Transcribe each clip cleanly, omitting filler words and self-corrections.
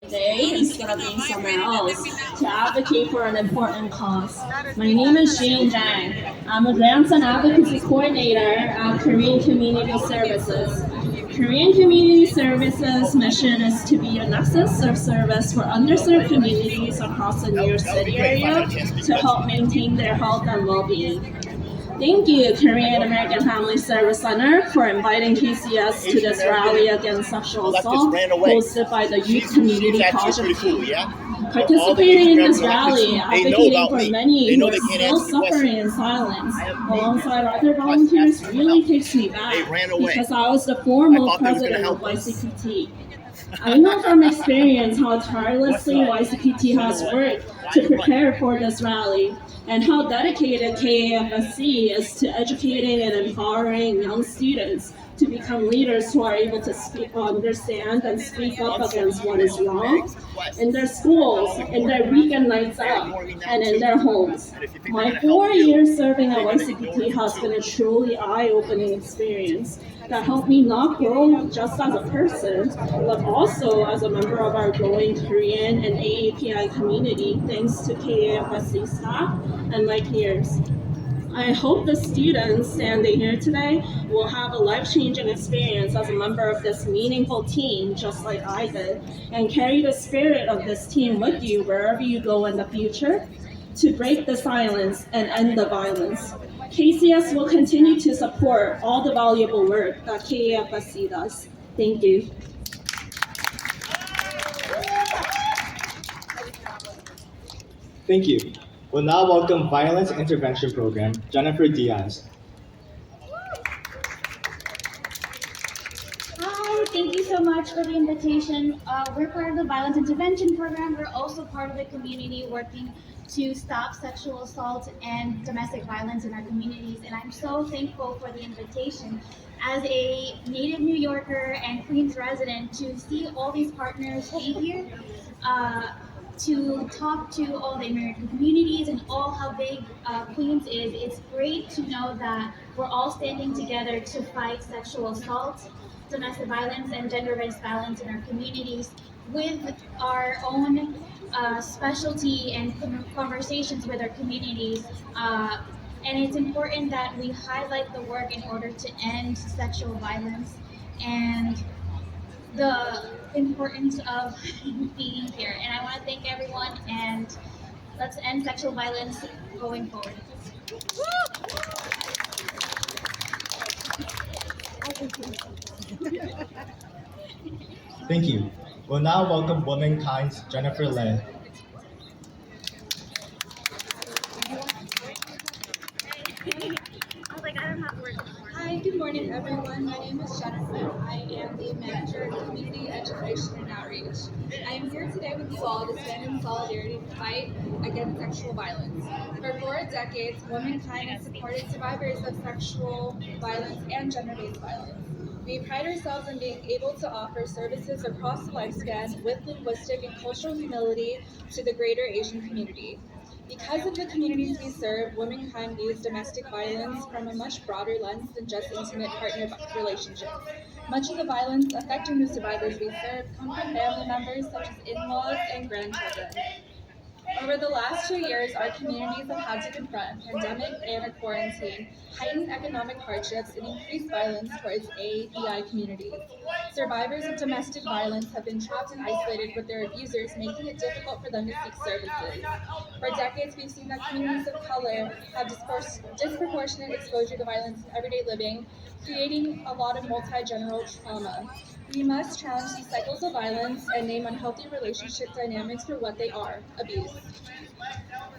today instead of being somewhere else to advocate for an important cause. My name is Jane Dang. I'm a grants and advocacy coordinator at Korean Community Services. Korean Community Services' mission is to be a nexus of service for underserved communities across the New York City area to help maintain their health and well-being. Thank you, Korean American Family Service Center, for inviting KCS to this rally against sexual assault hosted by the Youth Community Project team. Participating in this rally, advocating for many who are still suffering in silence, alongside other volunteers, really takes me back because I was the former president of YCPT. I know from experience how tirelessly YCPT has worked to prepare for this rally and how dedicated KAFSC is to educating and empowering young students to become leaders who are able to understand and speak up against what is wrong in their schools, in their weekend nights out, and in their homes. My 4 years serving at YCPT has been a truly eye-opening experience that helped me not grow just as a person, but also as a member of our growing Korean and AAPI community, thanks to KAFSC staff and my peers. I hope the students standing here today will have a life-changing experience as a member of this meaningful team, just like I did, and carry the spirit of this team with you wherever you go in the future to break the silence and end the violence. KCS will continue to support all the valuable work that KAFSC does. Thank you. Thank you. We'll now welcome Violence Intervention Program, Jennifer Diaz. Hi, thank you so much for the invitation. We're part of the Violence Intervention Program. We're also part of the community working to stop sexual assault and domestic violence in our communities. And I'm so thankful for the invitation as a native New Yorker and Queens resident to see all these partners be here. To talk to all the American communities and all how big Queens is. It's great to know that we're all standing together to fight sexual assault, domestic violence, and gender-based violence in our communities with our own specialty and conversations with our communities. And it's important that we highlight the work in order to end sexual violence and the importance of being here. And I want to thank everyone, and let's end sexual violence going forward. Thank you. We'll now welcome Womankind's Jennifer Lin. Hi, good morning everyone. My name is Jennifer. I am the Manager of Community Education and Outreach. I am here today with you all to stand in solidarity to fight against sexual violence. For 4 decades, Womankind has supported survivors of sexual violence and gender-based violence. We pride ourselves in being able to offer services across the lifespan with linguistic and cultural humility to the greater Asian community. Because of the communities we serve, Womankind views domestic violence from a much broader lens than just intimate partner relationships. Much of the violence affecting the survivors we serve come from family members such as in-laws and grandchildren. Over the last 2 years, our communities have had to confront a pandemic and a quarantine, heightened economic hardships, and increased violence towards AAPI communities. Survivors of domestic violence have been trapped and isolated with their abusers, making it difficult for them to seek services. For decades, we've seen that communities of color have disproportionate exposure to violence in everyday living, creating a lot of multi-generational trauma. We must challenge these cycles of violence and name unhealthy relationship dynamics for what they are: abuse.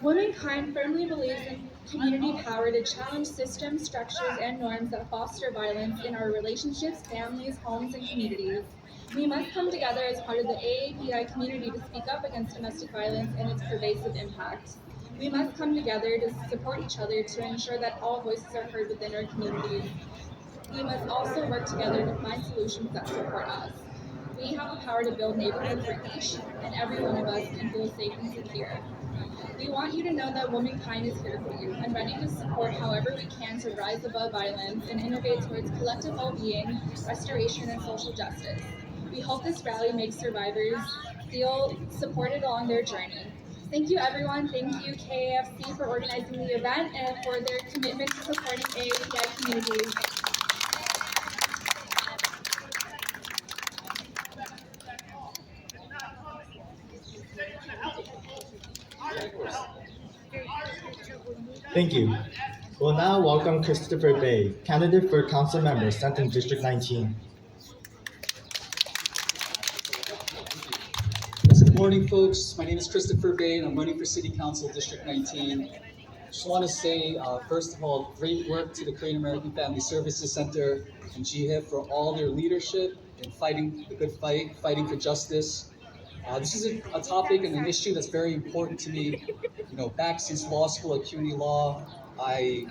Womankind firmly believes in community power to challenge systems, structures, and norms that foster violence in our relationships, families, homes, and communities. We must come together as part of the AAPI community to speak up against domestic violence and its pervasive impact. We must come together to support each other to ensure that all voices are heard within our communities. We must also work together to find solutions that support us. We have the power to build neighborhoods where each and every one of us can feel safe and secure. We want you to know that Womankind is here for you and ready to support however we can to rise above violence and innovate towards collective well-being, restoration, and social justice. We hope this rally makes survivors feel supported along their journey. Thank you, everyone. Thank you, KAFC, for organizing the event and for their commitment to supporting AAPI communities. Thank you. We'll now welcome Christopher Bay, candidate for council member sent in District 19. Good morning, folks. My name is Christopher Bay, and I'm running for City Council District 19. Just want to say, first of all, great work to the Korean American Family Services Center and GHIF for all their leadership in fighting the good fight, fighting for justice. This is a topic and an issue that's very important to me. Back since law school at CUNY Law, I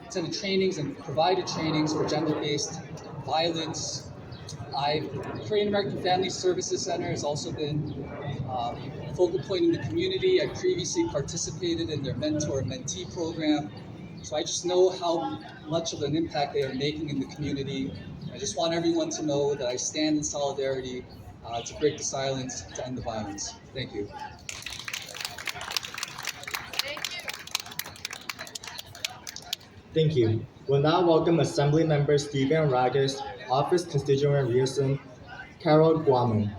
attended trainings and provided trainings for gender-based violence. Korean American Family Services Center has also been focal point in the community. I previously participated in their mentor-mentee program. So I just know how much of an impact they are making in the community. I just want everyone to know that I stand in solidarity to break the silence, to end the violence. Thank you. Thank you. We'll now welcome Assembly Member Stephen Ragus, Office Constituent Reason, Carol Guamu.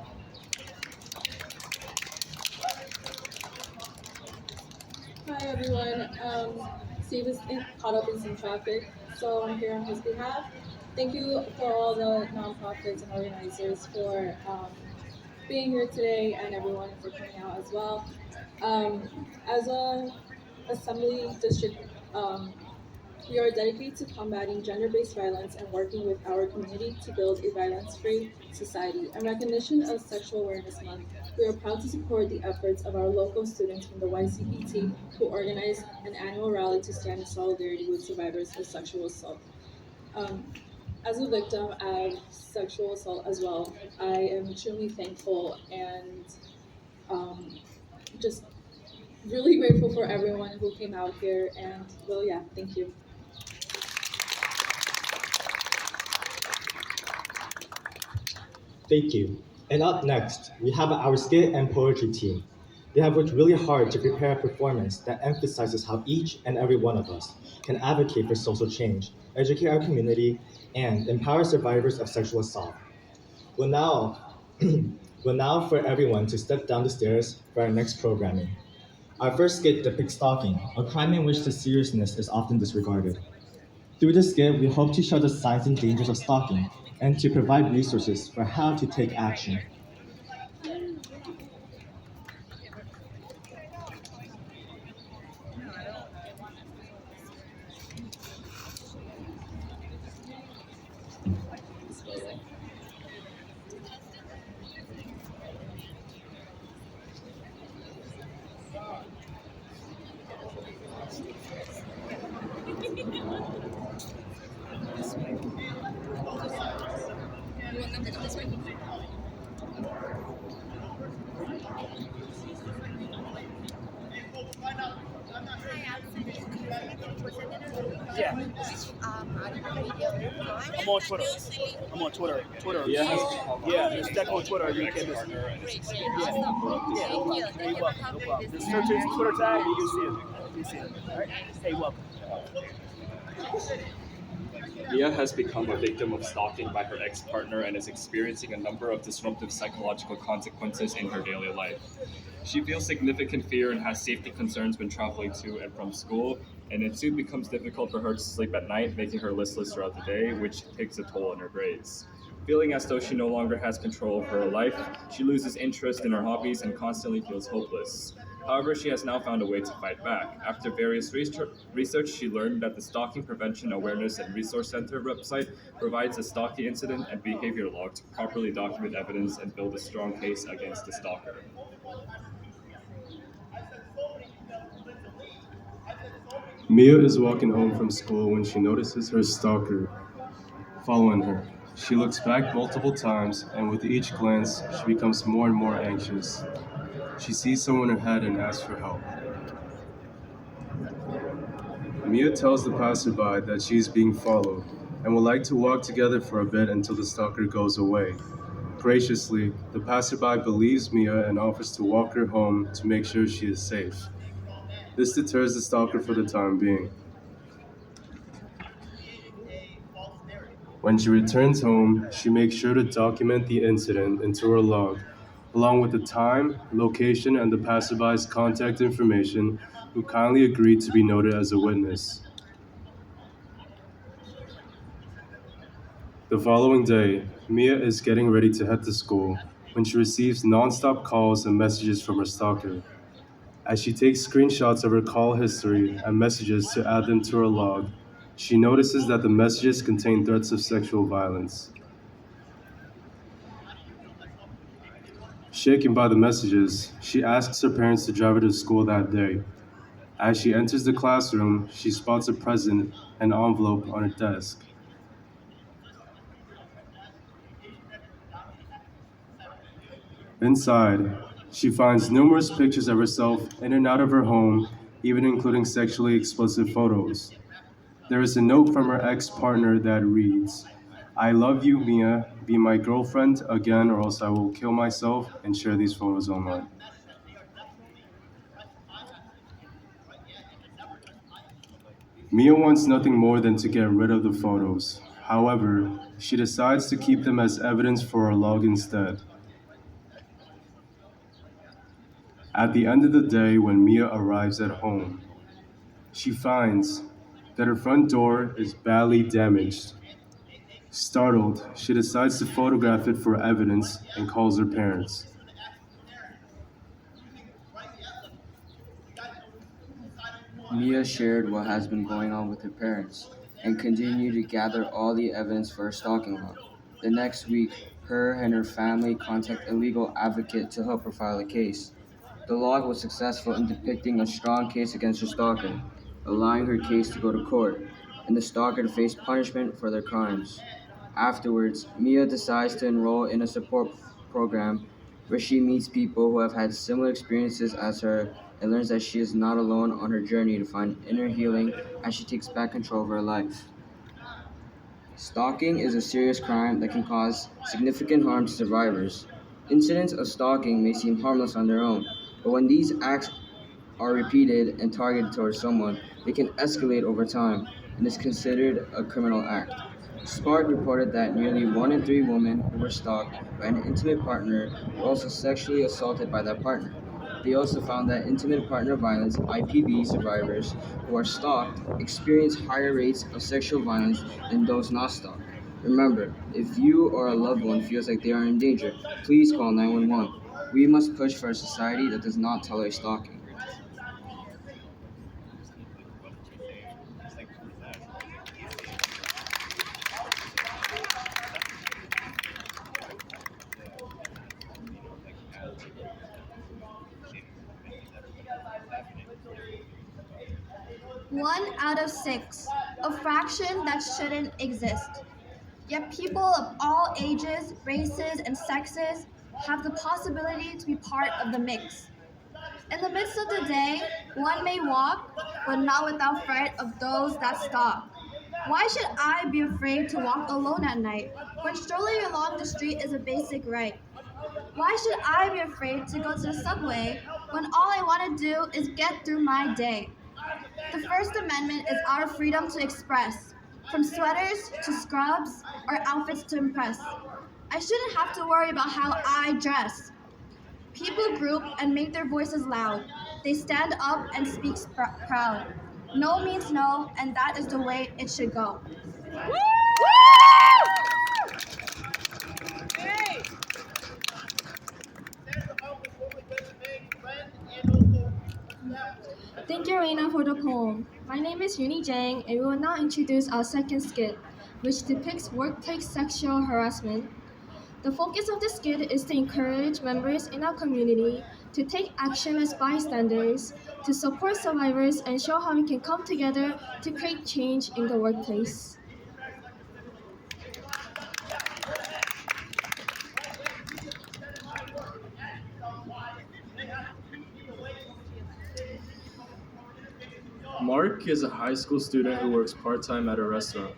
Hi everyone. Steve is caught up in some traffic, so I'm here on his behalf. Thank you for all the nonprofits and organizers for being here today, and everyone for coming out as well. As a assembly district, we are dedicated to combating gender-based violence and working with our community to build a violence-free society. In recognition of Sexual Awareness Month, we are proud to support the efforts of our local students from the YCPT who organized an annual rally to stand in solidarity with survivors of sexual assault. As a victim of sexual assault as well, I am truly thankful and just really grateful for everyone who came out here, and well, yeah, thank you. Thank you. And up next, we have our skit and poetry team. They have worked really hard to prepare a performance that emphasizes how each and every one of us can advocate for social change, educate our community, and empower survivors of sexual assault. We'll now, we'll now for everyone to step down the stairs for our next programming. Our first skit depicts stalking, a crime in which the seriousness is often disregarded. Through this skit, we hope to show the signs and dangers of stalking and to provide resources for how to take action. Yeah. I'm on Twitter. I'm on Twitter. Twitter. Yeah. Just check on Twitter. You can just. Yeah. No problem. Hey, welcome. No problem. Just search his Twitter tag and you'll see it. You see it. All right. Hey, welcome. Mia has become a victim of stalking by her ex-partner and is experiencing a number of disruptive psychological consequences in her daily life. She feels significant fear and has safety concerns when traveling to and from school, and it soon becomes difficult for her to sleep at night, making her listless throughout the day, which takes a toll on her grades. Feeling as though she no longer has control over her life, she loses interest in her hobbies and constantly feels hopeless. However, she has now found a way to fight back. After various research, she learned that the Stalking Prevention Awareness and Resource Center website provides a stalking incident and behavior log to properly document evidence and build a strong case against the stalker. Mia is walking home from school when she notices her stalker following her. She looks back multiple times, and with each glance, she becomes more and more anxious. She sees someone ahead and asks for help. Mia tells the passerby that she is being followed and would like to walk together for a bit until the stalker goes away. Graciously, the passerby believes Mia and offers to walk her home to make sure she is safe. This deters the stalker for the time being. When she returns home, she makes sure to document the incident into her log, along with the time, location, and the passerby's contact information, who kindly agreed to be noted as a witness. The following day, Mia is getting ready to head to school when she receives nonstop calls and messages from her stalker. As she takes screenshots of her call history and messages to add them to her log, she notices that the messages contain threats of sexual violence. Shaken by the messages, she asks her parents to drive her to school that day. As she enters the classroom, she spots a present, an envelope on her desk. Inside, she finds numerous pictures of herself in and out of her home, even including sexually explicit photos. There is a note from her ex-partner that reads, "I love you, Mia. Be my girlfriend again or else I will kill myself and share these photos online." Mia wants nothing more than to get rid of the photos. However, she decides to keep them as evidence for her log instead. At the end of the day, when Mia arrives at home, she finds that her front door is badly damaged. Startled, she decides to photograph it for evidence and calls her parents. Mia shared what has been going on with her parents and continued to gather all the evidence for her stalking log. The next week, her and her family contact a legal advocate to help her file a case. The log was successful in depicting a strong case against her stalker, allowing her case to go to court, and the stalker to face punishment for their crimes. Afterwards, Mia decides to enroll in a support program where she meets people who have had similar experiences as her and learns that she is not alone on her journey to find inner healing as she takes back control of her life. Stalking is a serious crime that can cause significant harm to survivors. Incidents of stalking may seem harmless on their own, but when these acts are repeated and targeted towards someone, they can escalate over time and is considered a criminal act. Spark reported that nearly 1 in 3 women who were stalked by an intimate partner were also sexually assaulted by that partner. They also found that intimate partner violence (IPV) survivors who are stalked experience higher rates of sexual violence than those not stalked. Remember, if you or a loved one feels like they are in danger, please call 911. We must push for a society that does not tolerate stalking. One out of 6, a fraction that shouldn't exist. Yet people of all ages, races, and sexes have the possibility to be part of the mix. In the midst of the day, one may walk, but not without fright of those that stalk. Why should I be afraid to walk alone at night when strolling along the street is a basic right? Why should I be afraid to go to the subway when all I want to do is get through my day? The First Amendment is our freedom to express, from sweaters to scrubs or outfits to impress. I shouldn't have to worry about how I dress. People group and make their voices loud. They stand up and speak proud. No means no, and that is the way it should go. Thank you, Reina, for the poem. My name is Yuni Jang, and we will now introduce our second skit, which depicts workplace sexual harassment. The focus of the skit is to encourage members in our community to take action as bystanders, to support survivors, and show how we can come together to create change in the workplace. Mark is a high school student who works part-time at a restaurant.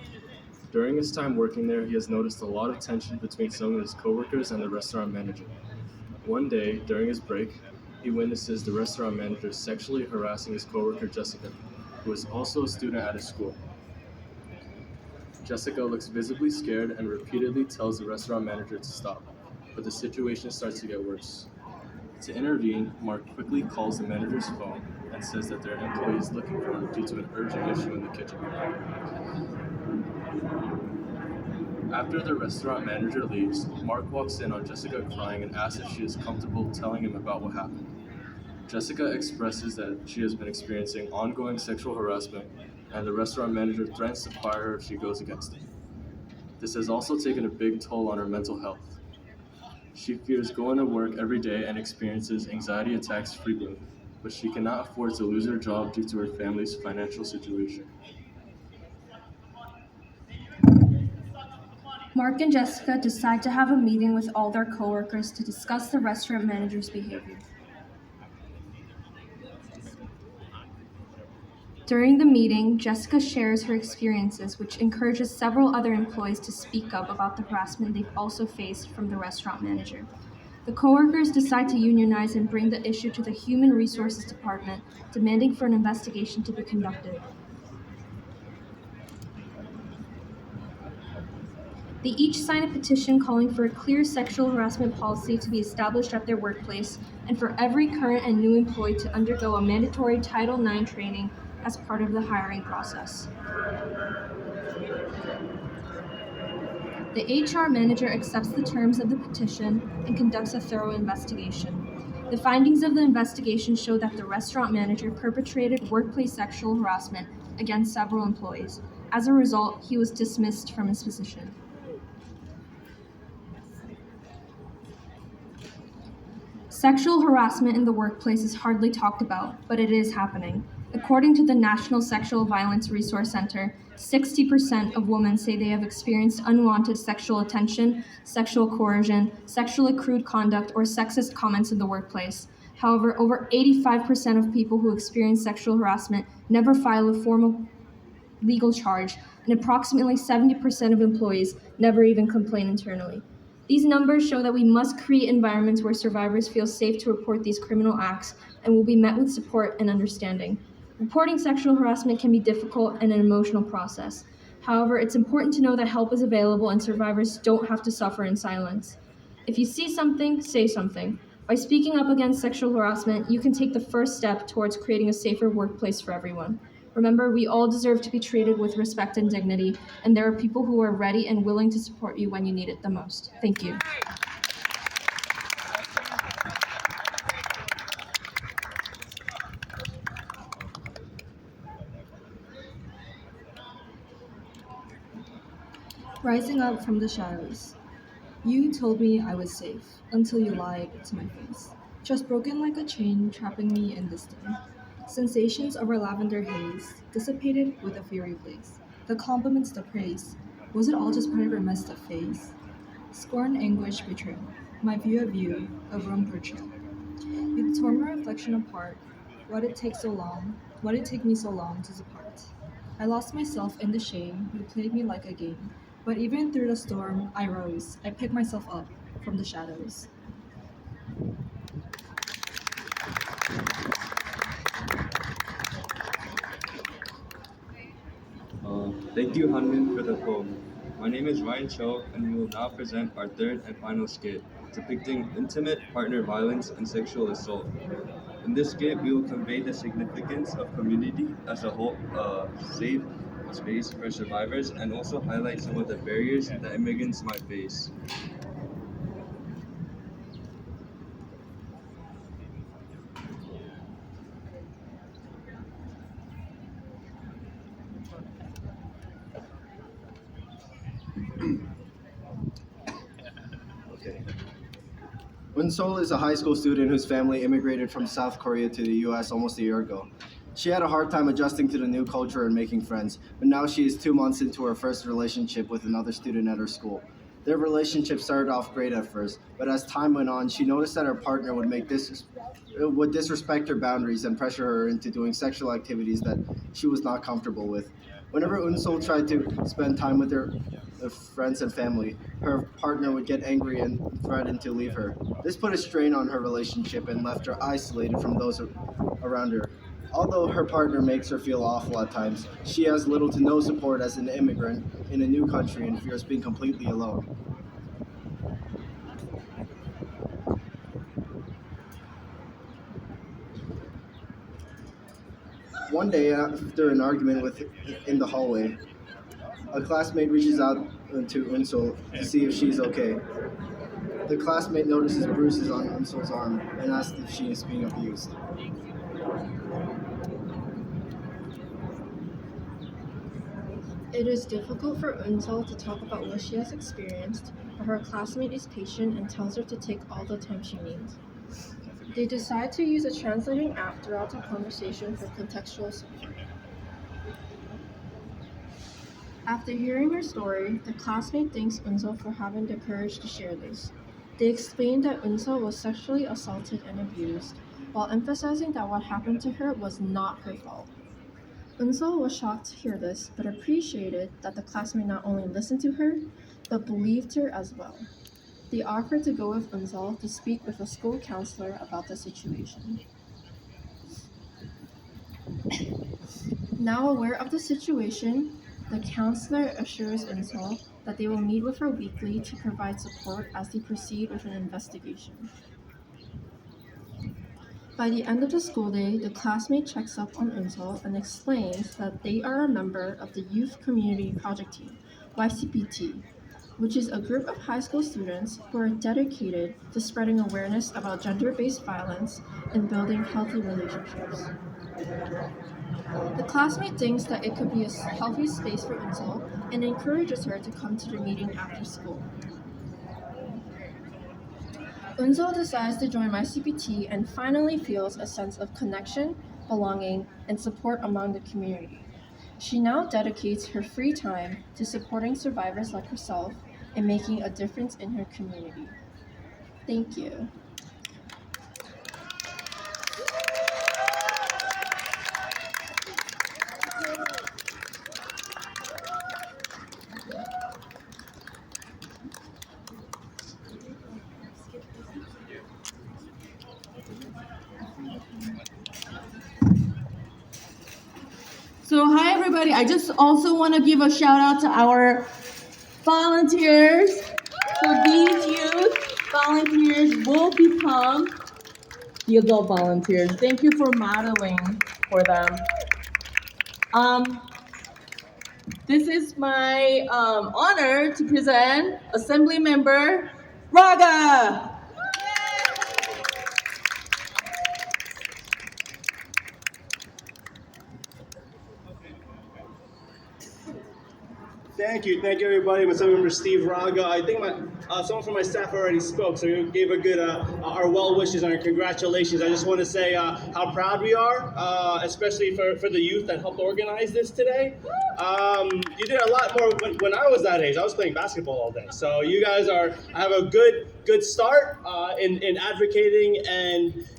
During his time working there, he has noticed a lot of tension between some of his coworkers and the restaurant manager. One day, during his break, he witnesses the restaurant manager sexually harassing his coworker Jessica, who is also a student at his school. Jessica looks visibly scared and repeatedly tells the restaurant manager to stop, but the situation starts to get worse. To intervene, Mark quickly calls the manager's phone and says that their employee is looking for him due to an urgent issue in the kitchen. After the restaurant manager leaves, Mark walks in on Jessica crying and asks if she is comfortable telling him about what happened. Jessica expresses that she has been experiencing ongoing sexual harassment, and the restaurant manager threatens to fire her if she goes against it. This has also taken a big toll on her mental health. She fears going to work every day and experiences anxiety attacks frequently, but she cannot afford to lose her job due to her family's financial situation. Mark and Jessica decide to have a meeting with all their coworkers to discuss the restaurant manager's behavior. During the meeting, Jessica shares her experiences, which encourages several other employees to speak up about the harassment they've also faced from the restaurant manager. The coworkers decide to unionize and bring the issue to the Human Resources Department, demanding for an investigation to be conducted. They each sign a petition calling for a clear sexual harassment policy to be established at their workplace and for every current and new employee to undergo a mandatory Title IX training as part of the hiring process. The HR manager accepts the terms of the petition and conducts a thorough investigation. The findings of the investigation show that the restaurant manager perpetrated workplace sexual harassment against several employees. As a result, he was dismissed from his position. Sexual harassment in the workplace is hardly talked about, but it is happening. According to the National Sexual Violence Resource Center, 60% of women say they have experienced unwanted sexual attention, sexual coercion, sexually crude conduct, or sexist comments in the workplace. However, over 85% of people who experience sexual harassment never file a formal legal charge, and approximately 70% of employees never even complain internally. These numbers show that we must create environments where survivors feel safe to report these criminal acts and will be met with support and understanding. Reporting sexual harassment can be difficult and an emotional process. However, it's important to know that help is available and survivors don't have to suffer in silence. If you see something, say something. By speaking up against sexual harassment, you can take the first step towards creating a safer workplace for everyone. Remember, we all deserve to be treated with respect and dignity, and there are people who are ready and willing to support you when you need it the most. Thank you. Rising up from the shadows. You told me I was safe, until you lied to my face. Just broken like a chain, trapping me in this den. Sensations over lavender haze, dissipated with a fury blaze. The compliments, the praise, was it all just part of your messed up face? Scorn, anguish, betrayal, my view of you, a room portrayal. You tore my reflection apart. Why'd it take so long? Why'd it take me so long to depart? I lost myself in the shame, you played me like a game. But even through the storm, I rose. I picked myself up from the shadows. Thank you, Hanmin, for the poem. My name is Ryan Cho, and we will now present our third and final skit, depicting intimate partner violence and sexual assault. In this skit, we will convey the significance of community as a whole, safe space for survivors, and also highlight some of the barriers that immigrants might face. Sol is a high school student whose family immigrated from South Korea to the US almost a year ago. She had a hard time adjusting to the new culture and making friends, but now she is 2 months into her first relationship with another student at her school. Their relationship started off great at first, but as time went on, she noticed that her partner would disrespect her boundaries and pressure her into doing sexual activities that she was not comfortable with. Whenever Unsol tried to spend time with her friends and family, her partner would get angry and threaten to leave her. This put a strain on her relationship and left her isolated from those around her. Although her partner makes her feel awful at times, she has little to no support as an immigrant in a new country and fears being completely alone. One day, after an argument in the hallway, a classmate reaches out to Unsol to see if she's okay. The classmate notices bruises on Unsol's arm and asks if she is being abused. It is difficult for Unsol to talk about what she has experienced, but her classmate is patient and tells her to take all the time she needs. They decide to use a translating app throughout the conversation for contextual support. After hearing her story, the classmate thanks Unsol for having the courage to share this. They explain that Unsol was sexually assaulted and abused, while emphasizing that what happened to her was not her fault. Unsol was shocked to hear this, but appreciated that the classmate not only listened to her, but believed her as well. They offered to go with Unsol to speak with a school counselor about the situation. Now aware of the situation, the counselor assures Unsol that they will meet with her weekly to provide support as they proceed with an investigation. By the end of the school day, the classmate checks up on Unsol and explains that they are a member of the Youth Community Project Team, YCPT, which is a group of high school students who are dedicated to spreading awareness about gender-based violence and building healthy relationships. The classmate thinks that it could be a healthy space for Unsol and encourages her to come to the meeting after school. Unsol decides to join MyCPT and finally feels a sense of connection, belonging, and support among the community. She now dedicates her free time to supporting survivors like herself and making a difference in her community. Thank you. So hi everybody, I just also want to give a shout out to our volunteers. So these youth volunteers will become the adult volunteers. Thank you for modeling for them. This is my honor to present Assembly Member Raga. Thank you everybody. My member Steve Raga. I think someone from my staff already spoke, so you gave a good our well wishes and our congratulations. I just want to say how proud we are, especially for the youth that helped organize this today. You did a lot more when I was that age. I was playing basketball all day, so you guys have a good start in advocating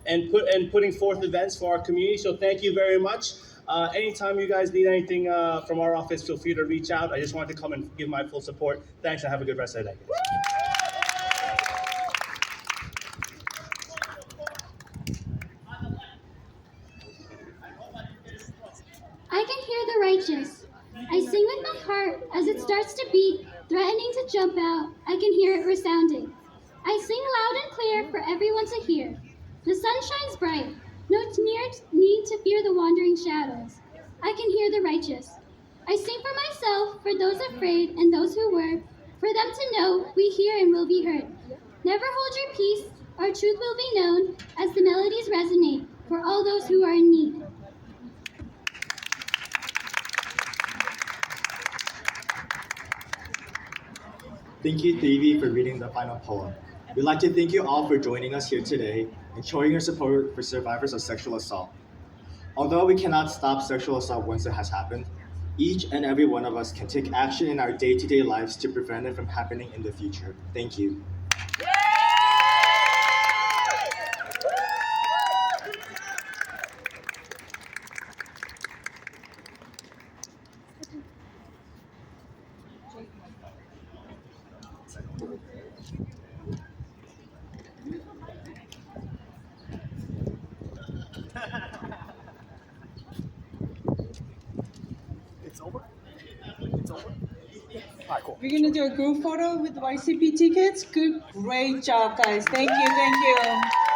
and putting forth events for our community. So thank you very much. Anytime you guys need anything from our office, feel free to reach out. I just wanted to come and give my full support. Thanks, and have a good rest of the day. I can hear the righteous. I sing with my heart as it starts to beat, threatening to jump out. I can hear it resounding. I sing loud and clear for everyone to hear. The sun shines bright. No need to fear the wandering shadows. I can hear the righteous. I sing for myself, for those afraid and those who were, for them to know we hear and will be heard. Never hold your peace, our truth will be known as the melodies resonate for all those who are in need. Thank you, Devi, for reading the final poem. We'd like to thank you all for joining us here today and showing your support for survivors of sexual assault. Although we cannot stop sexual assault once it has happened, each and every one of us can take action in our day-to-day lives to prevent it from happening in the future. Thank you. It's over? It's over? All right, cool. We're gonna do a group photo with YCPT kids. Great job, guys. Thank you, thank you.